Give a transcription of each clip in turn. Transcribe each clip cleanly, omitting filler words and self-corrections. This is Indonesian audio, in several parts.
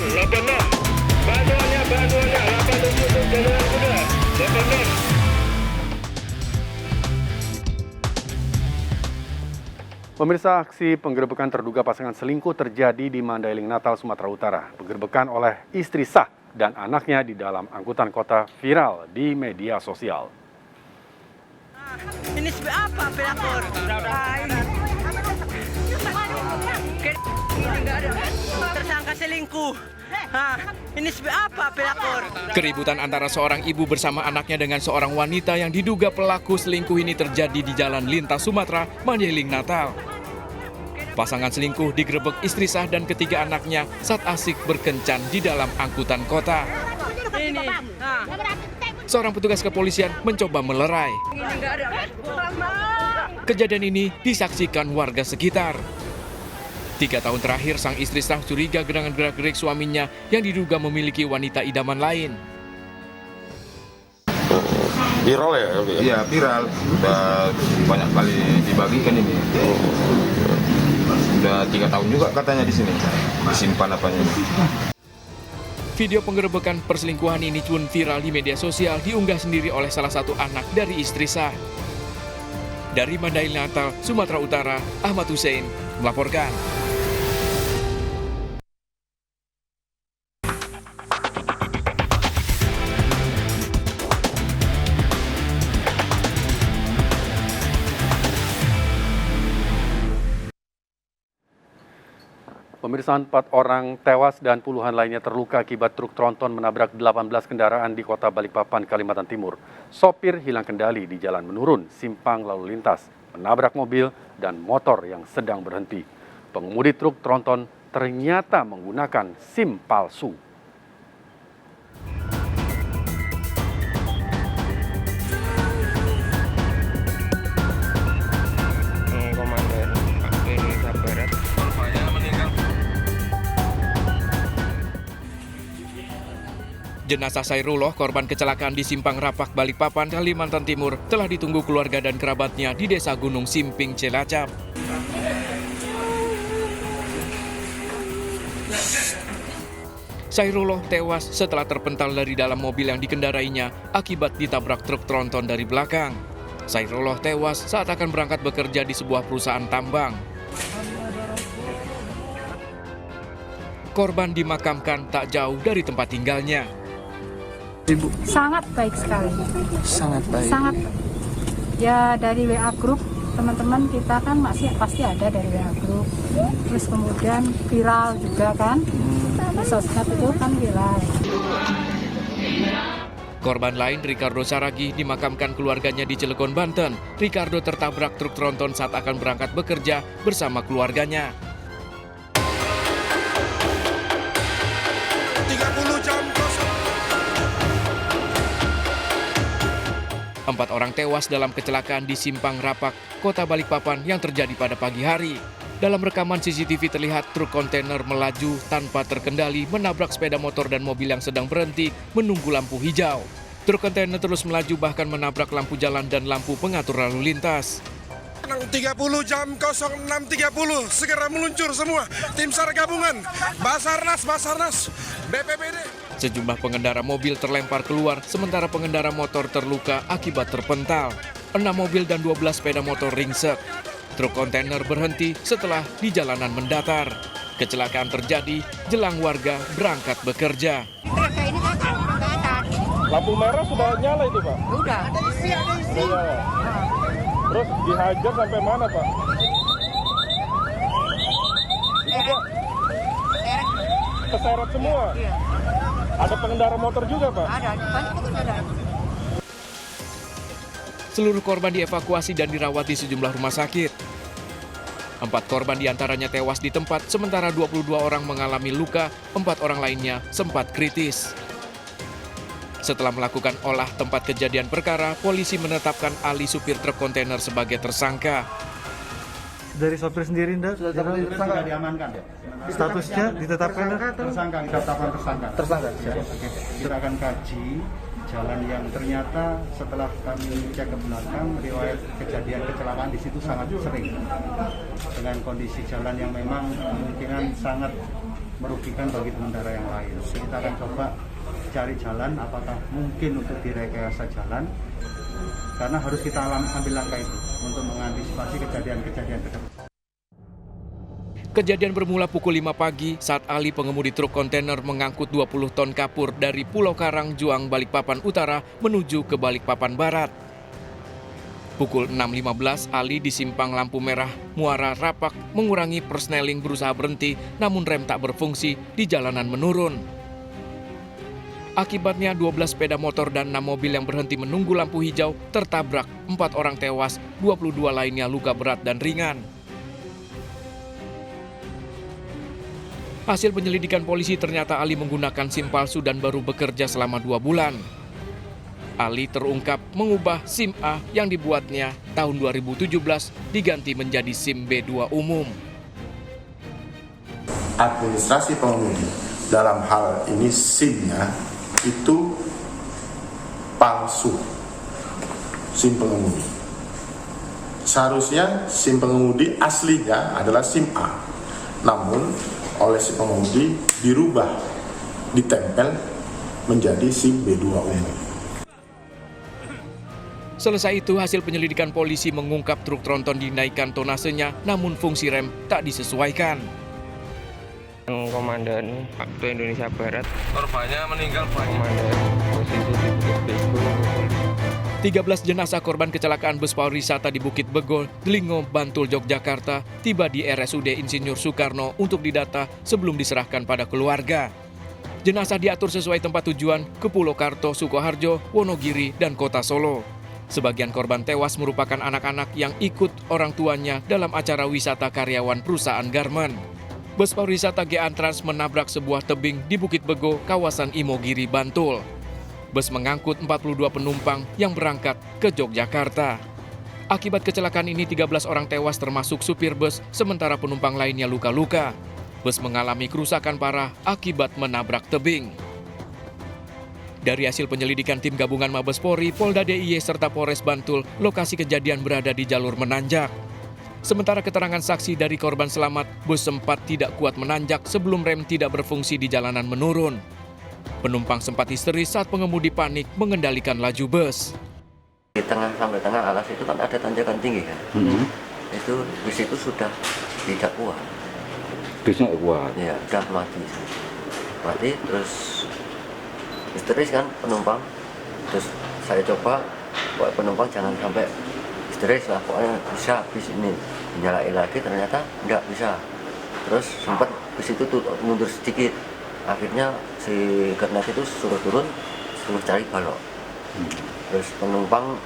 86. Bantuannya 87 jalan kuda. 86. Pemirsa, aksi penggerebekan terduga pasangan selingkuh terjadi di Mandailing, Natal, Sumatera Utara. Penggerebekan oleh istri sah dan anaknya di dalam angkutan kota viral di media sosial. Ini apa pelakor? Ini nggak ada tersangka selingkuh. Ini apa pelakor? Keributan antara seorang ibu bersama anaknya dengan seorang wanita yang diduga pelaku selingkuh ini terjadi di Jalan Lintas Sumatera, Mandailing, Natal. Pasangan selingkuh digerebek istri sah dan ketiga anaknya saat asik berkencan di dalam angkutan kota. Ini. Seorang petugas kepolisian mencoba melerai. Ini nggak ada. Kejadian ini disaksikan warga sekitar. 3 tahun terakhir, sang istri sah curiga dengan gerak-gerik suaminya yang diduga memiliki wanita idaman lain. Viral ya? Iya, viral. Udah banyak kali dibagikan ini. Udah 3 tahun juga katanya di sini. Disimpan apanya. Video penggerebekan perselingkuhan ini pun viral di media sosial, diunggah sendiri oleh salah satu anak dari istri sah. Dari Mandailing, Natal, Sumatera Utara, Ahmad Hussein melaporkan. Pemirsa, 4 orang tewas dan puluhan lainnya terluka akibat truk tronton menabrak 18 kendaraan di kota Balikpapan, Kalimantan Timur. Sopir hilang kendali di jalan menurun simpang lalu lintas, menabrak mobil dan motor yang sedang berhenti. Pengemudi truk tronton ternyata menggunakan SIM palsu. Jenazah Sairullah, korban kecelakaan di Simpang Rapak, Balikpapan, Kalimantan Timur, telah ditunggu keluarga dan kerabatnya di Desa Gunung Simping, Cilacap. Sairullah tewas setelah terpental dari dalam mobil yang dikendarainya akibat ditabrak truk tronton dari belakang. Sairullah tewas saat akan berangkat bekerja di sebuah perusahaan tambang. Korban dimakamkan tak jauh dari tempat tinggalnya. Ibu. Sangat baik sekali. Sangat baik. Sangat. Ya dari WA Group, teman-teman kita kan masih pasti ada dari WA Group. Terus kemudian viral juga kan. Sosmed itu kan viral. Korban lain, Ricardo Saragi, dimakamkan keluarganya di Cilegon, Banten. Ricardo tertabrak truk tronton saat akan berangkat bekerja bersama keluarganya. 4 orang tewas dalam kecelakaan di Simpang Rapak, Kota Balikpapan yang terjadi pada pagi hari. Dalam rekaman CCTV terlihat truk kontainer melaju tanpa terkendali menabrak sepeda motor dan mobil yang sedang berhenti menunggu lampu hijau. Truk kontainer terus melaju bahkan menabrak lampu jalan dan lampu pengatur lalu lintas. 30 jam 06.30 segera meluncur semua tim SAR gabungan, Basarnas, BPBD. Sejumlah pengendara mobil terlempar keluar, sementara pengendara motor terluka akibat terpental. 6 mobil dan 12 sepeda motor ringsek. Truk kontainer berhenti setelah di jalanan mendatar. Kecelakaan terjadi jelang warga berangkat bekerja. Lampu merah sudah nyala itu, Pak? Udah. Nyala. Terus dihajar sampai mana, Pak? Itu, Pak? Keseret semua? Iya. Ada pengendara motor juga, Pak? Ada, banyak pengendara. Seluruh korban dievakuasi dan dirawat di sejumlah rumah sakit. 4 korban diantaranya tewas di tempat, sementara 22 orang mengalami luka, 4 orang lainnya sempat kritis. Setelah melakukan olah tempat kejadian perkara, polisi menetapkan Ali supir truk kontainer sebagai tersangka. Dari sopir sendiri, Nda? Tersangka diamankan ya? Statusnya ditetapkan, Nda? Tersangka, ditetapkan tersangka. Tersangka. Ya, oke. Kita akan kaji jalan yang ternyata setelah kami cek ke belakang, riwayat kejadian kecelakaan di situ sangat sering. Dengan kondisi jalan yang memang kemungkinan sangat merugikan bagi pengendara yang lain. Kita akan coba cari jalan apakah mungkin untuk direkayasa jalan, karena harus kita ambil langkah itu untuk mengantisipasi kejadian-kejadian ke depan. Kejadian bermula pukul 5 pagi saat Ali pengemudi truk kontainer mengangkut 20 ton kapur dari Pulau Karang, Juang, Balikpapan Utara menuju ke Balikpapan Barat. Pukul 6.15 Ali di simpang lampu merah Muara Rapak mengurangi persneling berusaha berhenti namun rem tak berfungsi di jalanan menurun. Akibatnya 12 sepeda motor dan 6 mobil yang berhenti menunggu lampu hijau tertabrak, 4 orang tewas, 22 lainnya luka berat dan ringan. Hasil penyelidikan polisi ternyata Ali menggunakan SIM palsu dan baru bekerja selama 2 bulan. Ali terungkap mengubah SIM A yang dibuatnya tahun 2017 diganti menjadi SIM B2 umum. Administrasi pengemudi dalam hal ini SIM-nya itu palsu, SIM pengemudi. Seharusnya SIM pengemudi aslinya adalah SIM A, namun oleh si pengemudi dirubah, ditempel menjadi SIM B2 umum. Selesai itu, hasil penyelidikan polisi mengungkap truk tronton dinaikkan tonasenya, namun fungsi rem tak disesuaikan. Komandan Waktu Indonesia Barat. Korbannya meninggal Pak. Komandan posisi di Bukit Bego. 13 jenazah korban kecelakaan bus pariwisata di Bukit Bego, Delingo, Bantul, Yogyakarta tiba di RSUD Insinyur Soekarno untuk didata sebelum diserahkan pada keluarga. Jenazah diatur sesuai tempat tujuan ke Pulau Karto, Sukoharjo, Wonogiri, dan Kota Solo. Sebagian korban tewas merupakan anak-anak yang ikut orang tuanya dalam acara wisata karyawan perusahaan garmen. Bus pariwisata GA Trans menabrak sebuah tebing di Bukit Bego, kawasan Imogiri, Bantul. Bus mengangkut 42 penumpang yang berangkat ke Yogyakarta. Akibat kecelakaan ini 13 orang tewas termasuk supir bus, sementara penumpang lainnya luka-luka. Bus mengalami kerusakan parah akibat menabrak tebing. Dari hasil penyelidikan tim gabungan Mabes Polri, Polda DIY serta Polres Bantul, lokasi kejadian berada di jalur menanjak. Sementara keterangan saksi dari korban selamat, bus sempat tidak kuat menanjak sebelum rem tidak berfungsi di jalanan menurun. Penumpang sempat histeris saat pengemudi panik mengendalikan laju bus. Di tengah sampai tengah alas itu kan ada tanjakan tinggi kan. Itu bus itu sudah tidak kuat. Busnya kuat. Ya, udah mati. Mati terus histeris kan penumpang. Terus saya coba buat penumpang jangan sampai histeris lah, pokoknya bisa bis ini dinyalain lagi, ternyata nggak bisa. Terus sempat bus itu mundur sedikit. Akhirnya si kernet itu suruh turun, suruh cari balok. Terus penumpang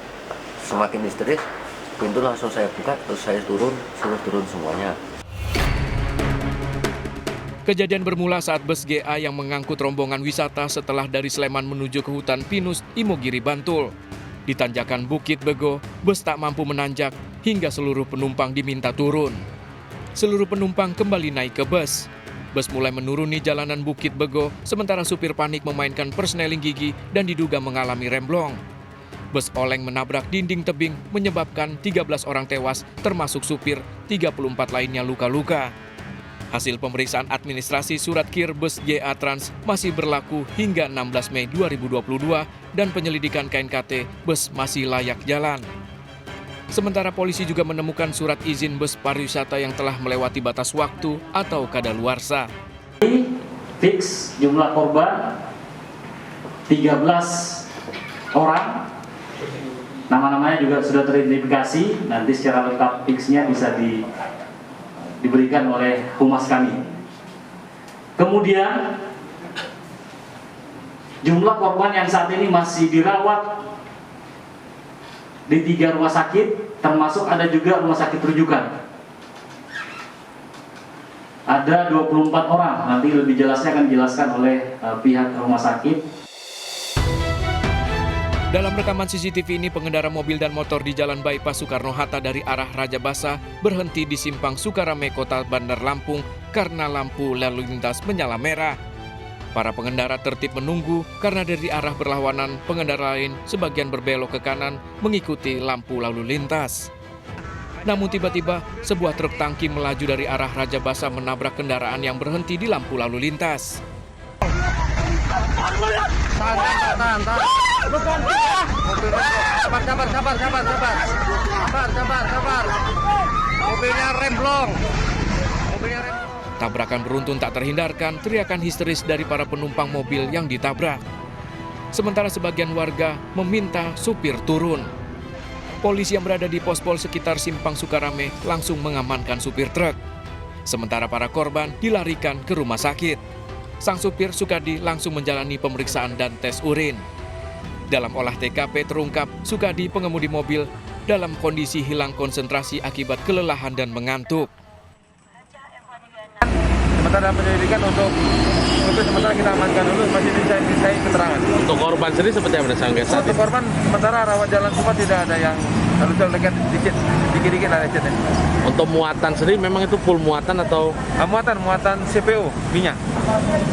semakin histeris, pintu langsung saya buka, terus saya turun, suruh turun semuanya. Kejadian bermula saat bus GA yang mengangkut rombongan wisata setelah dari Sleman menuju ke hutan pinus Imogiri, Bantul. Di tanjakan Bukit Bego, bus tak mampu menanjak hingga seluruh penumpang diminta turun. Seluruh penumpang kembali naik ke bus. Bus mulai menuruni jalanan Bukit Bego, sementara supir panik memainkan persneling gigi dan diduga mengalami remblong. Bus oleng menabrak dinding tebing menyebabkan 13 orang tewas, termasuk supir, 34 lainnya luka-luka. Hasil pemeriksaan administrasi surat KIR bus GA Trans masih berlaku hingga 16 Mei 2022 dan penyelidikan KNKT bus masih layak jalan. Sementara polisi juga menemukan surat izin bus pariwisata yang telah melewati batas waktu atau kadaluarsa. Fix jumlah korban 13 orang. Nama-namanya juga sudah teridentifikasi, nanti secara lengkap fixnya bisa diberikan oleh humas kami. Kemudian jumlah korban yang saat ini masih dirawat di 3 rumah sakit, termasuk ada juga rumah sakit rujukan. Ada 24 orang, nanti lebih jelasnya akan dijelaskan oleh pihak rumah sakit. Dalam rekaman CCTV ini, pengendara mobil dan motor di Jalan Bypass Soekarno-Hatta dari arah Raja Basa berhenti di simpang Sukarame, Kota Bandar Lampung karena lampu lalu lintas menyala merah. Para pengendara tertib menunggu karena dari arah berlawanan pengendara lain sebagian berbelok ke kanan mengikuti lampu lalu lintas. Namun tiba-tiba sebuah truk tangki melaju dari arah Raja Basa menabrak kendaraan yang berhenti di lampu lalu lintas. Mobilnya remblong. Tabrakan beruntun tak terhindarkan teriakan histeris dari para penumpang mobil yang ditabrak. Sementara sebagian warga meminta supir turun. Polisi yang berada di pos-pol sekitar Simpang Sukarame langsung mengamankan supir truk. Sementara para korban dilarikan ke rumah sakit. Sang supir Sukadi langsung menjalani pemeriksaan dan tes urin. Dalam olah TKP terungkap Sukadi pengemudi mobil dalam kondisi hilang konsentrasi akibat kelelahan dan mengantuk. Sementara penyelidikan untuk sementara kita amankan dulu, masih dimintai keterangan. Untuk korban sendiri seperti apa sampai saat Untuk korban sementara rawat jalan semua tidak ada yang harus dekat dikit-dikit ada lecetnya. Untuk muatan sendiri memang itu full muatan atau Muatan CPO minyak.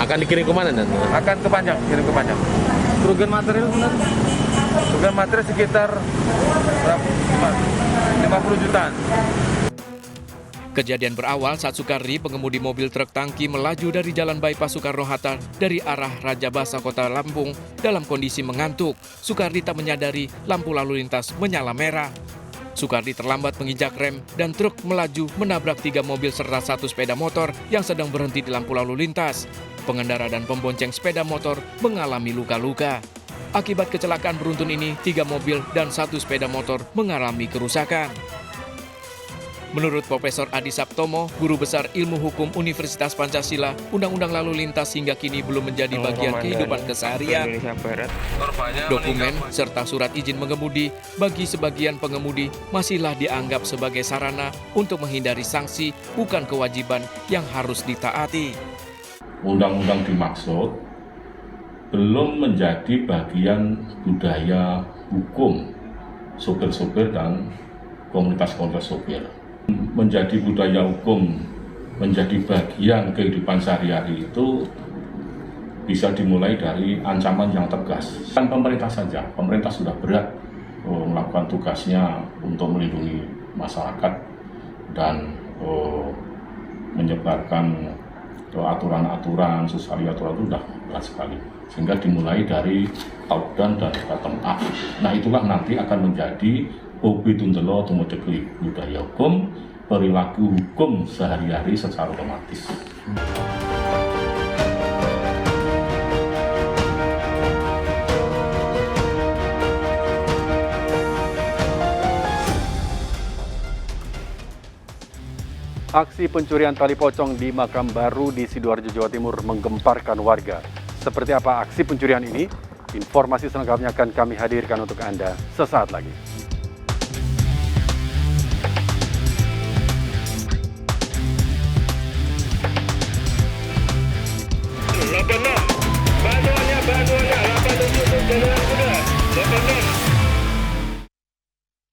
akan dikirim ke mana dan? Akan ke Panjang, kirim ke Panjang. Kerugian material benar? Kerugian material sekitar 50 jutaan. Kejadian berawal saat Sukardi, pengemudi mobil truk tangki, melaju dari Jalan Bypass Soekarno-Hatta dari arah Raja Basa, Kota Lampung dalam kondisi mengantuk. Sukardi tak menyadari lampu lalu lintas menyala merah. Sukardi terlambat menginjak rem dan truk melaju menabrak 3 mobil serta 1 sepeda motor yang sedang berhenti di lampu lalu lintas. Pengendara dan pembonceng sepeda motor mengalami luka-luka. Akibat kecelakaan beruntun ini, 3 mobil dan 1 sepeda motor mengalami kerusakan. Menurut Profesor Adi Saptomo, Guru Besar Ilmu Hukum Universitas Pancasila, Undang-Undang Lalu Lintas hingga kini belum menjadi bagian kehidupan keseharian. Dokumen serta surat izin mengemudi bagi sebagian pengemudi masihlah dianggap sebagai sarana untuk menghindari sanksi, bukan kewajiban yang harus ditaati. Undang-undang dimaksud belum menjadi bagian budaya hukum sopir-sopir dan komunitas-komunitas sopir. Menjadi budaya hukum, menjadi bagian kehidupan sehari-hari itu bisa dimulai dari ancaman yang tegas. Kan pemerintah saja, pemerintah sudah berat melakukan tugasnya untuk melindungi masyarakat dan menyebarkan aturan-aturan, sosial aturan itu sudah berat sekali. Sehingga dimulai dari top down dan bottom up. Nah itulah nanti akan menjadi obedient to law automatically, budaya hukum, perilaku hukum sehari-hari secara otomatis. Aksi pencurian tali pocong di makam baru di Sidoarjo, Jawa Timur menggemparkan warga. Seperti apa aksi pencurian ini? Informasi selengkapnya akan kami hadirkan untuk Anda sesaat lagi.